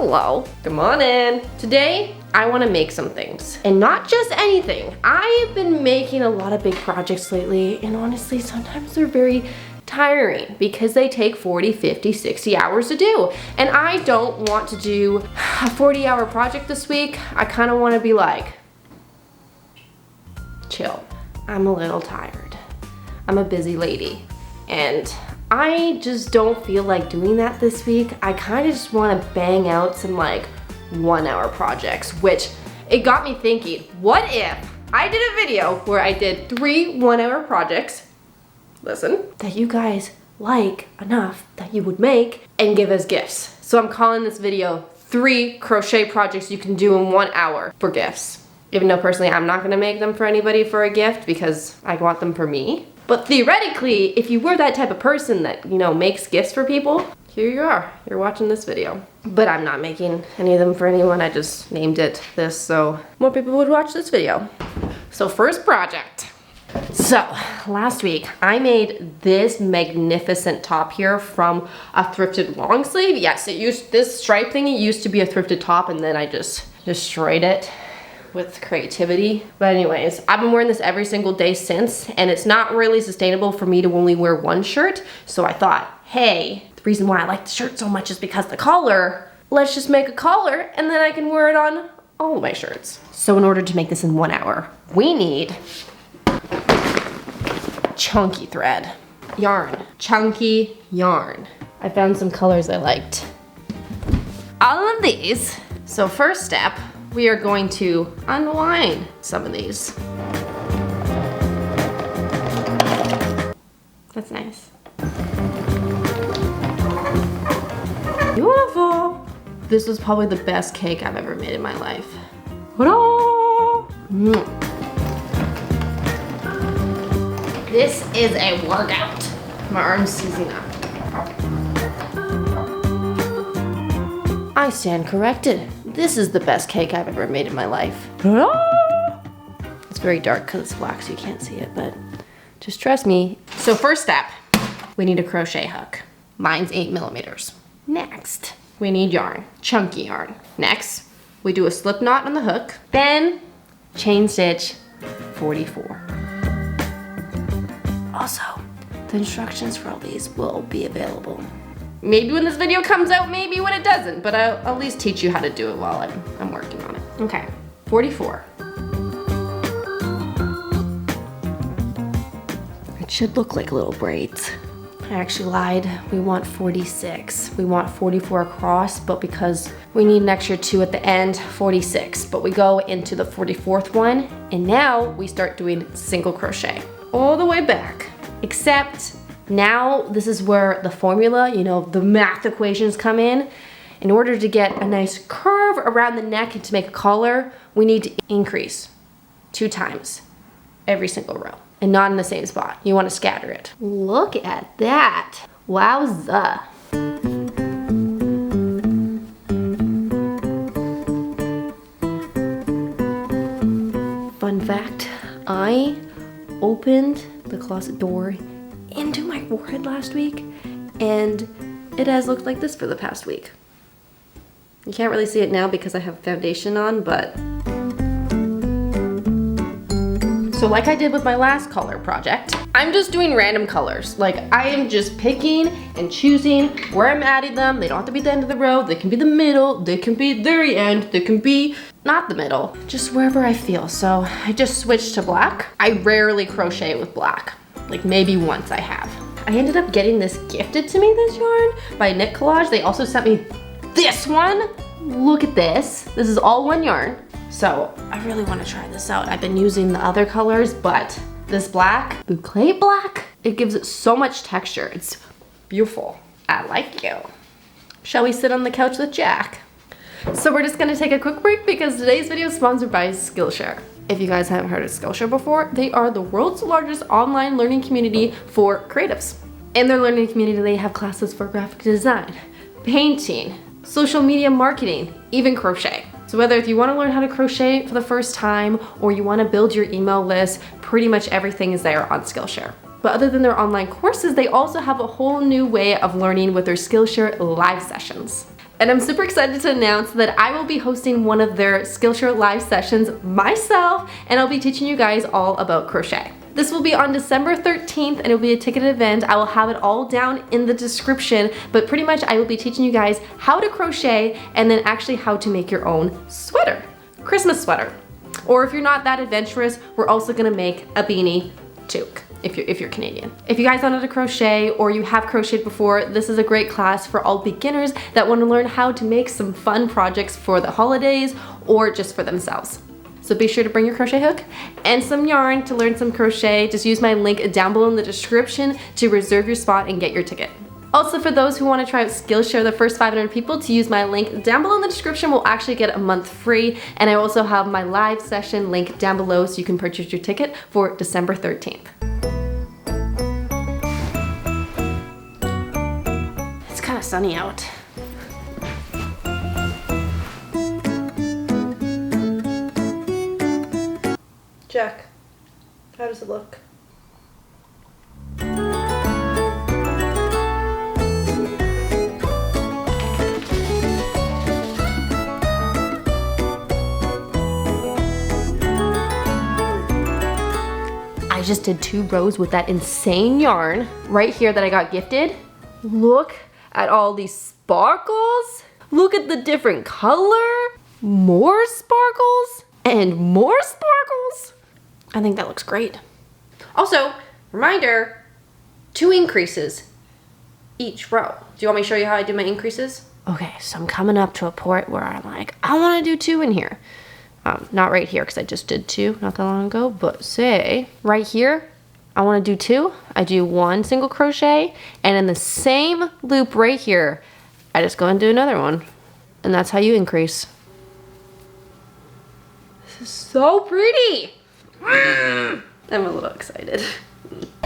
Hello. Come on in. Today, I want to make some things. And not just anything. I've been making a lot of big projects lately, and honestly, sometimes they're very tiring because they take 40, 50, 60 hours to do. And I don't want to do a 40-hour project this week. I kind of want to be like, chill. I'm a little tired. I'm a busy lady. And I just don't feel like doing that this week. I kind of just want to bang out some like 1-hour projects, which it got me thinking, what if I did a video where I did 3 1-hour projects, listen, that you guys like enough that you would make and give as gifts. So I'm calling this video 3 crochet projects you can do in 1 hour for gifts. Even though personally I'm not gonna make them for anybody for a gift because I want them for me. But theoretically, if you were that type of person that, you know, makes gifts for people, here you are, you're watching this video. But I'm not making any of them for anyone, I just named it this so more people would watch this video. So first project. So last week I made this magnificent top here from a thrifted long sleeve. Yes, this stripe thing, it used to be a thrifted top and then I just destroyed it with creativity. But anyways, I've been wearing this every single day since, and it's not really sustainable for me to only wear one shirt. So I thought, hey, the reason why I like the shirt so much is because the collar. Let's just make a collar and then I can wear it on all of my shirts. So in order to make this in 1 hour, we need chunky thread, yarn, chunky yarn. I found some colors I liked. All of these. So first step, we are going to unwind some of these. That's nice. Beautiful. This was probably the best cake I've ever made in my life. This is a workout. My arm's seizing up. I stand corrected. This is the best cake I've ever made in my life. It's very dark because it's black so you can't see it, but just trust me. So first step, we need a crochet hook. Mine's 8 millimeters. Next, we need yarn, chunky yarn. Next, we do a slip knot on the hook, then chain stitch 44. Also, the instructions for all these will be available. Maybe when this video comes out, maybe when it doesn't, but I'll at least teach you how to do it while I'm working on it. Okay, 44. It should look like little braids. I actually lied, we want 46. We want 44 across, but because we need an extra 2 at the end, 46. But we go into the 44th one, and now we start doing single crochet all the way back, except now this is where the formula, you know, the math equations come in. In order to get a nice curve around the neck and to make a collar, we need to increase 2 times every single row and not in the same spot. You want to scatter it. Look at that. Wowza. Fun fact, I opened the closet door into my forehead last week, and it has looked like this for the past week. You can't really see it now because I have foundation on, but so like I did with my last color project, I'm just doing random colors. Like I am just picking and choosing where I'm adding them. They don't have to be the end of the row. They can be the middle. They can be the very end. They can be not the middle, just wherever I feel. So I just switched to black. I rarely crochet with black. Like maybe once I have. I ended up getting this gifted to me, this yarn, by Knit Collage. They also sent me this one. Look at this. This is all one yarn. So I really want to try this out. I've been using the other colors, but this black, boucle black, it gives it so much texture. It's beautiful. I like you. Shall we sit on the couch with Jack? So we're just gonna take a quick break because today's video is sponsored by Skillshare. If you guys haven't heard of Skillshare before, they are the world's largest online learning community for creatives. In their learning community, they have classes for graphic design, painting, social media marketing, even crochet. So whether if you want to learn how to crochet for the first time or you want to build your email list, pretty much everything is there on Skillshare. But other than their online courses, they also have a whole new way of learning with their Skillshare live sessions. and I'm super excited to announce that I will be hosting one of their Skillshare live sessions myself, and I'll be teaching you guys all about crochet. This will be on December 13th, and it'll be a ticketed event. I will have it all down in the description, but pretty much I will be teaching you guys how to crochet and then actually how to make your own sweater, Christmas sweater. Or if you're not that adventurous, we're also gonna make a beanie toque if you're Canadian. If you guys know how to crochet or you have crocheted before, this is a great class for all beginners that want to learn how to make some fun projects for the holidays or just for themselves. So be sure to bring your crochet hook and some yarn to learn some crochet. Just use my link down below in the description to reserve your spot and get your ticket. Also, for those who want to try out Skillshare, the first 500 people to use my link down below in the description will actually get a month free. And I also have my live session link down below so you can purchase your ticket for December 13th. It's kind of sunny out. Jack, how does it look? I just did 2 rows with that insane yarn right here that I got gifted. Look at all these sparkles. Look at the different color. More sparkles and more sparkles. I think that looks great. Also, reminder, 2 increases each row. Do you want me to show you how I do my increases? Okay, so I'm coming up to a point where I'm like, I want to do 2 in here. Not right here because I just did 2 not that long ago, but say right here, I want to do 2. I do 1 single crochet, and in the same loop right here, I just go and do another one. And that's how you increase. This is so pretty. I'm a little excited.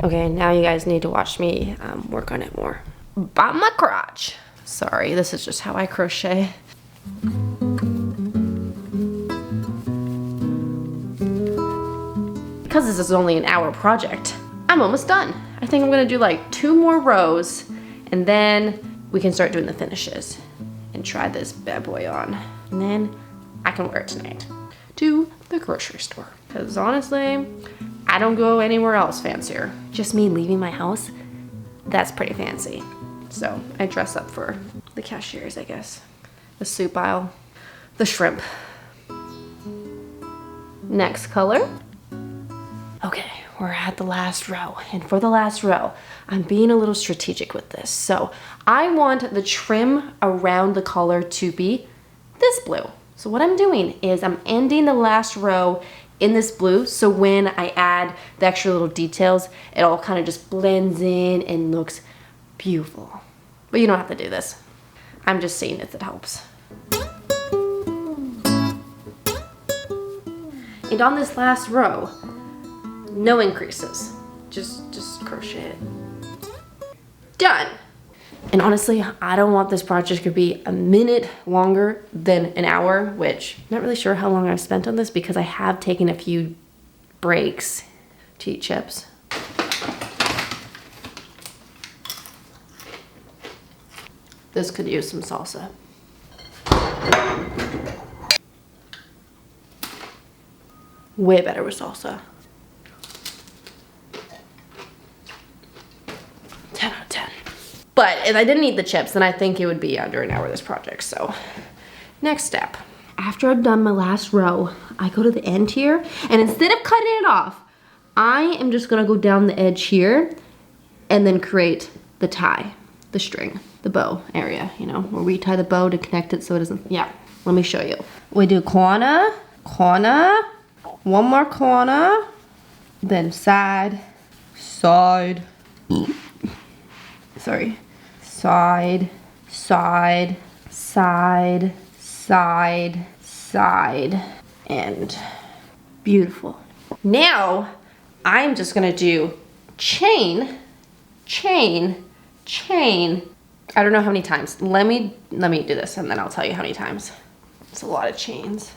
Okay, now you guys need to watch me work on it more. By my crotch. Sorry, this is just how I crochet. Because this is only an hour project, I'm almost done. I think I'm gonna do like 2 more rows and then we can start doing the finishes and try this bad boy on. And then I can wear it tonight to the grocery store. Because honestly, I don't go anywhere else fancier. Just me leaving my house, that's pretty fancy. So I dress up for the cashiers, I guess. The soup aisle, the shrimp. Next color. Okay, we're at the last row. And for the last row, I'm being a little strategic with this. So I want the trim around the collar to be this blue. So what I'm doing is I'm ending the last row in this blue, so when I add the extra little details, it all kind of just blends in and looks beautiful. But you don't have to do this. I'm just saying if it helps. And on this last row, no increases. Just crochet it. Done. And honestly, I don't want this project to be a minute longer than an hour, which I'm not really sure how long I've spent on this because I have taken a few breaks to eat chips. This could use some salsa. Way better with salsa. 10 out of 10. But if I didn't eat the chips, then I think it would be under an hour, this project. So next step. After I've done my last row, I go to the end here, and instead of cutting it off, I am just gonna go down the edge here and then create the tie, the string, the bow area, you know, where we tie the bow to connect it so it doesn't, yeah. Let me show you. We do corner, corner, one more corner, then side, side, sorry, side, side, side, side, side, and beautiful. Now, I'm just gonna do chain, chain, chain. I don't know how many times. Let me do this and then I'll tell you how many times. It's a lot of chains.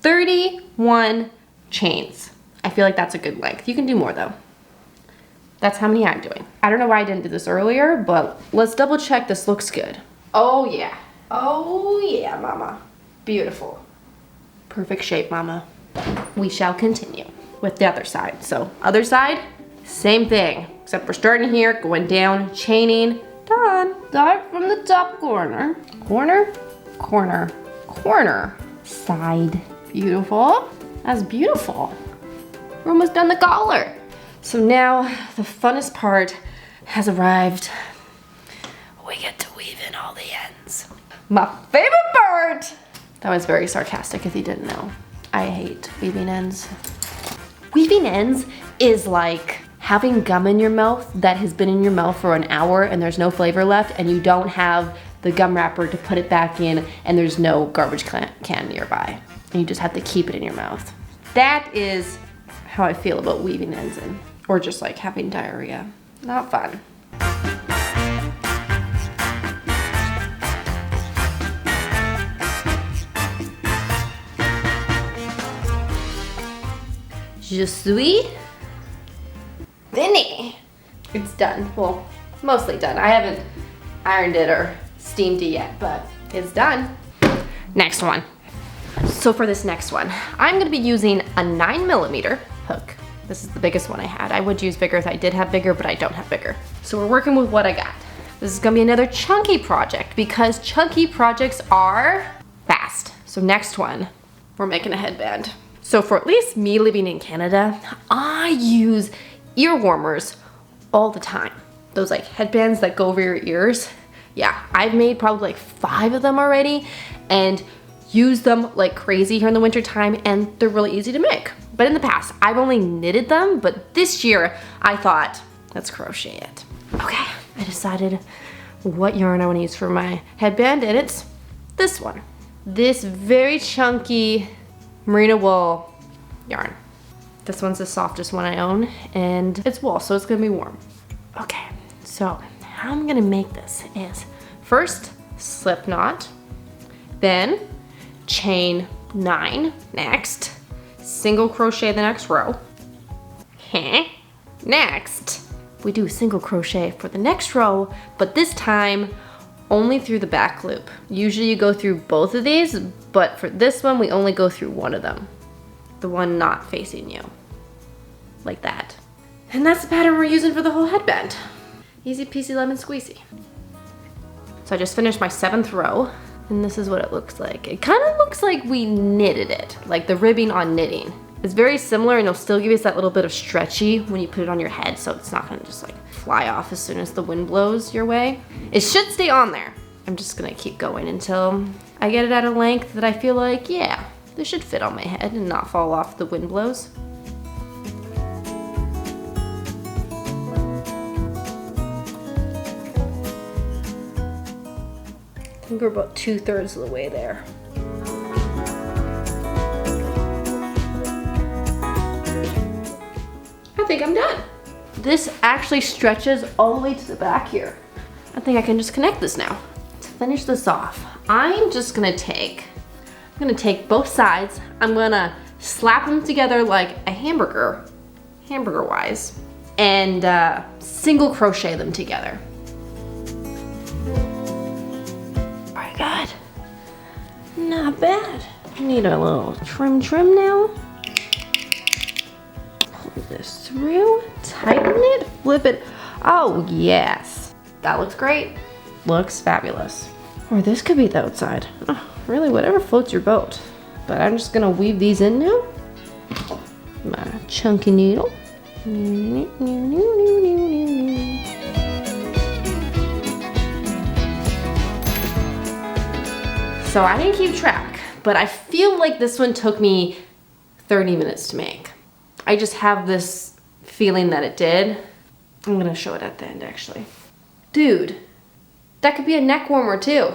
31 chains. I feel like that's a good length. You can do more though. That's how many I'm doing. I don't know why I didn't do this earlier, but let's double check this looks good. Oh yeah. Oh yeah, mama. Beautiful. Perfect shape, mama. We shall continue with the other side. So other side, same thing, except we're starting here, going down, chaining, done. Start from the top corner. Corner, corner, corner. Side. Beautiful. That's beautiful. We're almost done the collar. So now the funnest part has arrived. We get to weave in all the ends. My favorite part! That was very sarcastic if you didn't know. I hate weaving ends. Weaving ends is like having gum in your mouth that has been in your mouth for an hour and there's no flavor left and you don't have the gum wrapper to put it back in and there's no garbage can nearby. And you just have to keep it in your mouth. That is how I feel about weaving ends in. Or just like having diarrhea. Not fun. Je suis fini. It's done. Well, mostly done. I haven't ironed it or steamed it yet, but it's done. Next one. So for this next one, I'm gonna be using a 9mm hook. This is the biggest one I had. I would use bigger if I did have bigger, but I don't have bigger. So we're working with what I got. This is gonna be another chunky project because chunky projects are fast. So next one, we're making a headband. So for at least me living in Canada, I use ear warmers all the time. Those like headbands that go over your ears. Yeah, I've made probably like 5 of them already and use them like crazy here in the winter time, and they're really easy to make. But in the past, I've only knitted them, but this year I thought, let's crochet it. Okay, I decided what yarn I want to use for my headband, and it's this one. This very chunky merino wool yarn. This one's the softest one I own, and it's wool, so it's gonna be warm. Okay, so how I'm gonna make this is first slip knot, then chain 9 next, single crochet the next row. Next, we do single crochet for the next row, but this time only through the back loop. Usually you go through both of these, but for this one we only go through one of them. The one not facing you. Like that. And that's the pattern we're using for the whole headband. Easy peasy lemon squeezy. So I just finished my 7th row, and this is what it looks like. It kind of looks like we knitted it, like the ribbing on knitting. It's very similar, and it'll still give you that little bit of stretchy when you put it on your head, so it's not gonna just like fly off as soon as the wind blows your way. It should stay on there. I'm just gonna keep going until I get it at a length that I feel like, yeah, this should fit on my head and not fall off the wind blows. I think we're about 2/3 of the way there. I think I'm done. This actually stretches all the way to the back here. I think I can just connect this now. To finish this off, I'm gonna take both sides, I'm gonna slap them together like a hamburger wise, and single crochet them together. God, not bad. Need a little trim now. Pull this through, tighten it, flip it. Oh yes, that looks great. Looks fabulous. Or this could be the outside. Oh, really, whatever floats your boat. But I'm just gonna weave these in now. My chunky needle. So I didn't keep track, but I feel like this one took me 30 minutes to make. I just have this feeling that it did. I'm gonna show it at the end actually. Dude, that could be a neck warmer too.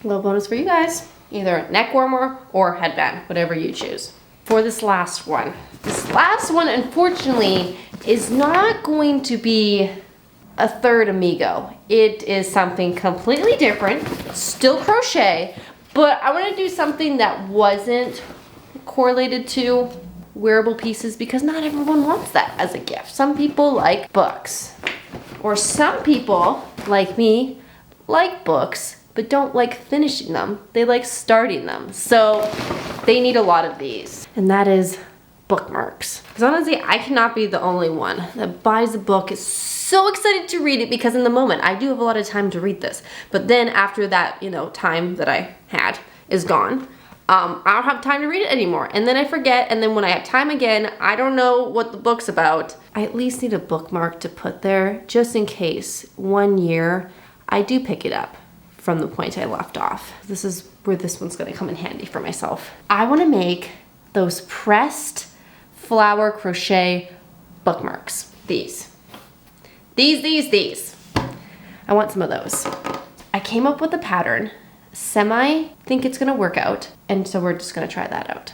A little bonus for you guys. Either a neck warmer or headband, whatever you choose. For this last one. This last one, unfortunately, is not going to be a third amigo. It is something completely different, still crochet, but I want to do something that wasn't correlated to wearable pieces because not everyone wants that as a gift. Some people like books, or some people, like me, like books, but don't like finishing them. They like starting them. So they need a lot of these. And that is bookmarks. Because honestly, I cannot be the only one that buys a book, is so excited to read it, because in the moment, I do have a lot of time to read this. But then after that, you know, time that I had is gone, I don't have time to read it anymore. And then I forget, and then when I have time again, I don't know what the book's about. I at least need a bookmark to put there, just in case one year I do pick it up from the point I left off. This is where this one's gonna come in handy for myself. I wanna make those pressed flower crochet bookmarks. These. I want some of those. I came up with a pattern, think it's gonna work out, and so we're just gonna try that out.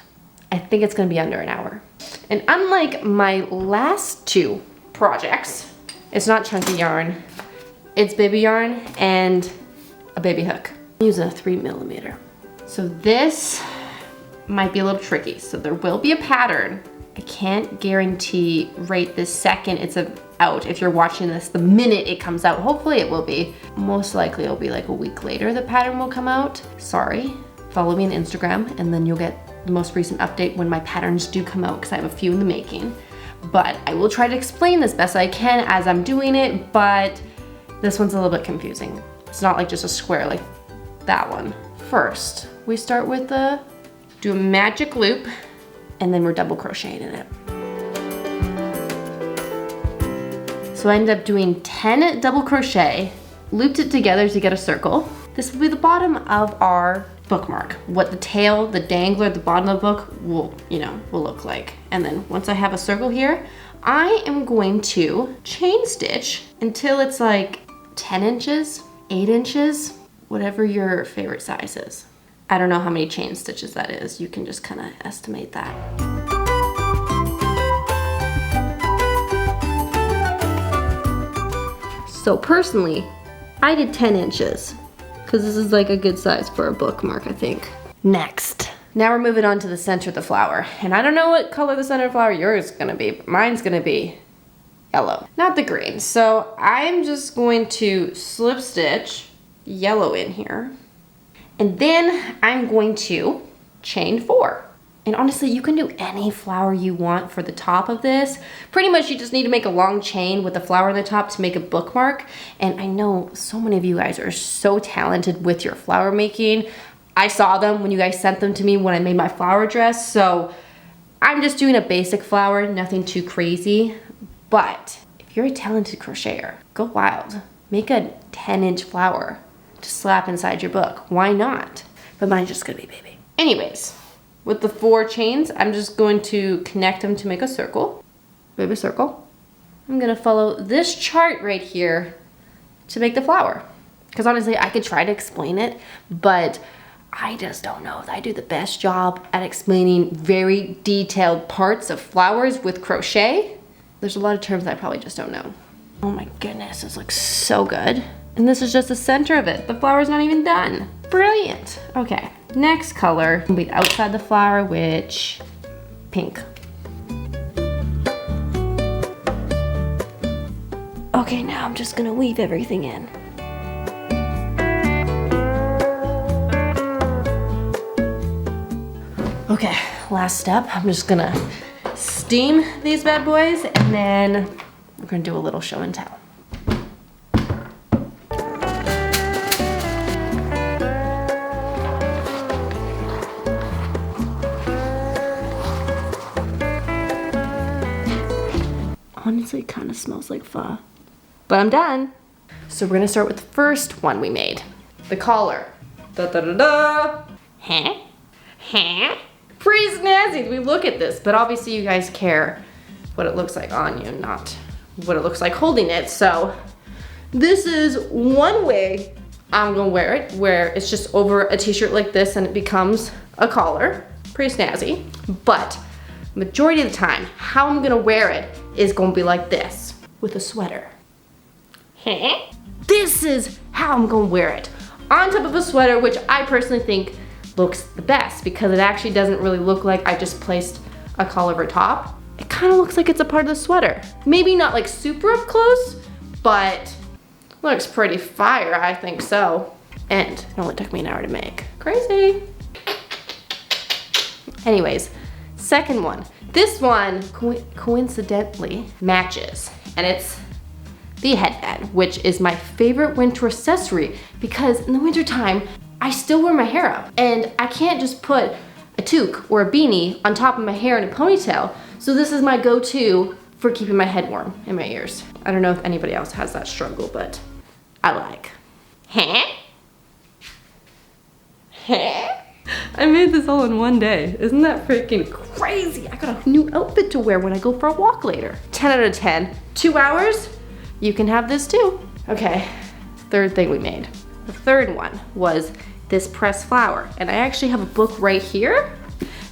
I think it's gonna be under an hour. And unlike my last two projects, it's not chunky yarn, it's baby yarn and a baby hook. I'm using a 3mm. So this might be a little tricky. So there will be a pattern. I can't guarantee right this second it's out. If you're watching this the minute it comes out, hopefully it will be. Most likely it'll be like a week later the pattern will come out. Sorry. Follow me on Instagram and then you'll get the most recent update when my patterns do come out, because I have a few in the making. But I will try to explain this best I can as I'm doing it, but this one's a little bit confusing. It's not like just a square like that one. First, we start with do a magic loop, and then we're double crocheting in it. So I ended up doing 10 double crochet, looped it together to get a circle. This will be the bottom of our bookmark. What the tail, the dangler, the bottom of the book will look like. And then once I have a circle here, I am going to chain stitch until it's like 10 inches, 8 inches, whatever your favorite size is. I don't know how many chain stitches that is. You can just kind of estimate that. So personally, I did 10 inches because this is like a good size for a bookmark, I think. Next, now we're moving on to the center of the flower. And I don't know what color the center of the flower yours is gonna be, but mine's gonna be yellow, not the green. So I'm just going to slip stitch yellow in here. And then I'm going to chain 4. And honestly, you can do any flower you want for the top of this. Pretty much you just need to make a long chain with a flower on the top to make a bookmark. And I know so many of you guys are so talented with your flower making. I saw them when you guys sent them to me when I made my flower dress. So I'm just doing a basic flower, nothing too crazy. But if you're a talented crocheter, go wild. Make a 10-inch flower to slap inside your book. Why not? But mine's just gonna be baby. Anyways, with the 4 chains, I'm just going to connect them to make a circle. Baby circle. I'm gonna follow this chart right here to make the flower. Because honestly, I could try to explain it, but I just don't know if I do the best job at explaining very detailed parts of flowers with crochet. There's a lot of terms I probably just don't know. Oh my goodness, this looks so good. And this is just the center of it. The flower's not even done. Brilliant. Okay, next color will be outside the flower, which, pink. Okay, now I'm just gonna weave everything in. Okay, last step. I'm just gonna steam these bad boys and then we're gonna do a little show and tell. Honestly, it kind of smells like pho. But I'm done. So we're gonna start with the first one we made. The collar. Da da da da. Huh? Huh? Pretty snazzy. We look at this, but obviously you guys care what it looks like on you, not what it looks like holding it. So this is one way I'm gonna wear it, where it's just over a t-shirt like this and it becomes a collar. Pretty snazzy. But majority of the time, how I'm gonna wear it is gonna be like this, with a sweater. This is how I'm gonna wear it. On top of a sweater, which I personally think looks the best because it actually doesn't really look like I just placed a collar over top. It kind of looks like it's a part of the sweater. Maybe not like super up close, but looks pretty fire, I think so. And it only took me an hour to make. Crazy. Anyways, second one. This one coincidentally matches, and it's the headband, which is my favorite winter accessory because in the wintertime, I still wear my hair up and I can't just put a toque or a beanie on top of my hair in a ponytail. So this is my go-to for keeping my head warm and my ears. I don't know if anybody else has that struggle, but I like. I made this all in one day. Isn't that freaking crazy? I got a new outfit to wear when I go for a walk later. 10 out of 10. 2 hours? You can have this too. Okay, third thing we made. The third one was this pressed flower. And I actually have a book right here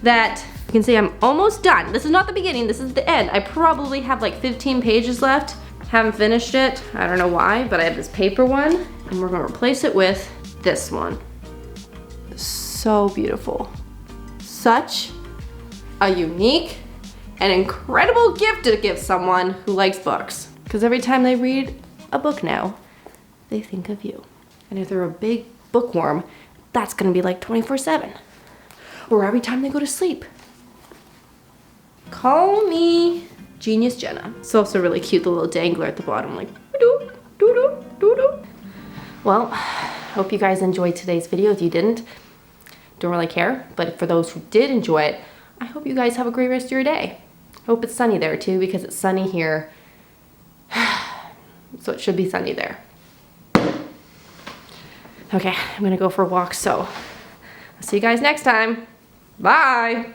that you can see I'm almost done. This is not the beginning, this is the end. I probably have like 15 pages left. Haven't finished it. I don't know why, but I have this paper one and we're gonna replace it with this one. So beautiful. Such a unique and incredible gift to give someone who likes books. Because every time they read a book now, they think of you. And if they're a big bookworm, that's gonna be like 24/7. Or every time they go to sleep. Call me Genius Jenna. It's also really cute, the little dangler at the bottom, like doo doo doo doo doo. Well, hope you guys enjoyed today's video. If you didn't, don't really care. But for those who did enjoy it, I hope you guys have a great rest of your day. Hope it's sunny there too, because it's sunny here. So it should be sunny there. Okay, I'm gonna go for a walk, so I'll see you guys next time. Bye.